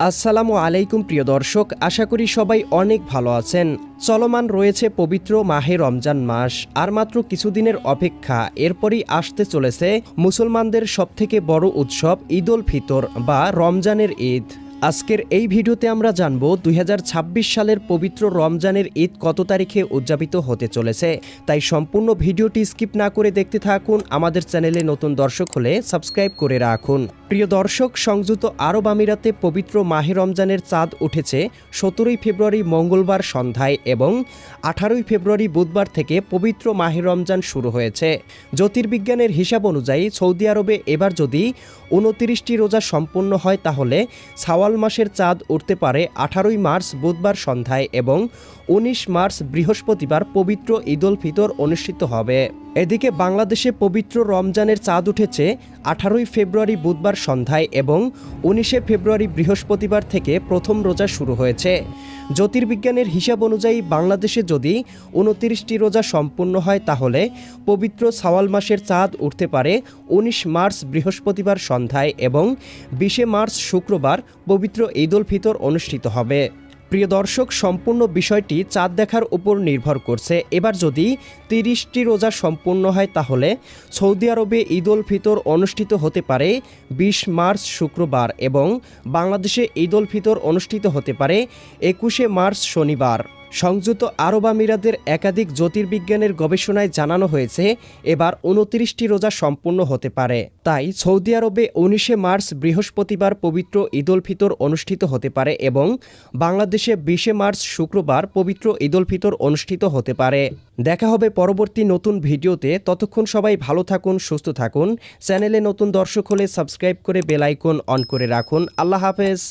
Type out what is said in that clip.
আসসালামু আলাইকুম প্রিয় দর্শক, আশা করি সবাই অনেক ভালো আছেন। চলমান রয়েছে পবিত্র মাহে রমজান মাস, আর মাত্র কিছুদিনের অপেক্ষা, এরপরই আসতে চলেছে মুসলমানদের সবথেকে বড় উৎসব ঈদ উল ফিতর বা রমজানের ঈদ। আজকের এই ভিডিওতে আমরা জানব 2026 সালের পবিত্র রমজানের ঈদ কত তারিখে উদযাপিত হতে চলেছে। তাই সম্পূর্ণ ভিডিওটি স্কিপ না করে দেখতে থাকুন। আমাদের চ্যানেলে নতুন দর্শক হলে সাবস্ক্রাইব করে রাখুন। প্রিয় দর্শক, সংযুক্ত আরব আমিরাতে পবিত্র মাহে রমজানের চাঁদ উঠেছে 17 ফেব্রুয়ারি মঙ্গলবার সন্ধ্যায় এবং 18 ফেব্রুয়ারি বুধবার থেকে পবিত্র মাহে রমজান শুরু হয়েছে। জ্যোতির্বিজ্ঞানের হিসাব অনুযায়ী সৌদি আরবে এবার যদি 29টি রোজা সম্পন্ন হয় তাহলে শাওয়াল মাসের চাঁদ উঠতে পারে 18 মার্চ বুধবার সন্ধ্যায় এবং 19 মার্চ বৃহস্পতিবার পবিত্র ঈদ উল ফিতর অনুষ্ঠিত হবে। এদিকে বাংলাদেশে পবিত্র রমজানের চাঁদ উঠেছে 18 ফেব্রুয়ারি বুধবার সন্ধ্যায় এবং 19 ফেব্রুয়ারি বৃহস্পতিবার থেকে প্রথম রোজা শুরু হয়েছে। জ্যোতির্বিজ্ঞানের হিসাব অনুযায়ী বাংলাদেশে যদি 29টি রোজা সম্পূর্ণ হয় তাহলে পবিত্র শাওয়াল মাসের চাঁদ উঠতে পারে 19 মার্চ বৃহস্পতিবার সন্ধ্যায় এবং 20 মার্চ শুক্রবার পবিত্র ঈদ উল ফিতর অনুষ্ঠিত হবে। প্রিয় দর্শক, সম্পূর্ণ বিষয়টি চাঁদ দেখার উপর নির্ভর করছে। এবার যদি 30টি রোজা সম্পূর্ণ হয় তাহলে সৌদি আরবে ঈদ উল ফিতর অনুষ্ঠিত হতে পারে 20 মার্চ শুক্রবার এবং বাংলাদেশে ঈদ উল ফিতর অনুষ্ঠিত হতে পারে 21 মার্চ শনিবার। সংযুক্ত আরব আমিরাতের একাধিক জ্যোতির্বিজ্ঞানের গবেষণায় জানানো হয়েছে এবার 29টি রোজা সম্পূর্ণ হতে পারে। তাই সৌদি আরবে 19 মার্চ বৃহস্পতিবার পবিত্র ঈদ উল ফিতর অনুষ্ঠিত হতে পারে এবং বাংলাদেশে 20 মার্চ শুক্রবার পবিত্র ঈদ উল ফিতর অনুষ্ঠিত হতে পারে। দেখা হবে পরবর্তী নতুন ভিডিওতে। ততক্ষণ সবাই ভালো থাকুন, সুস্থ থাকুন। চ্যানেলে নতুন দর্শক হলে সাবস্ক্রাইব করে বেল আইকন অন করে রাখুন। আল্লাহ হাফেজ।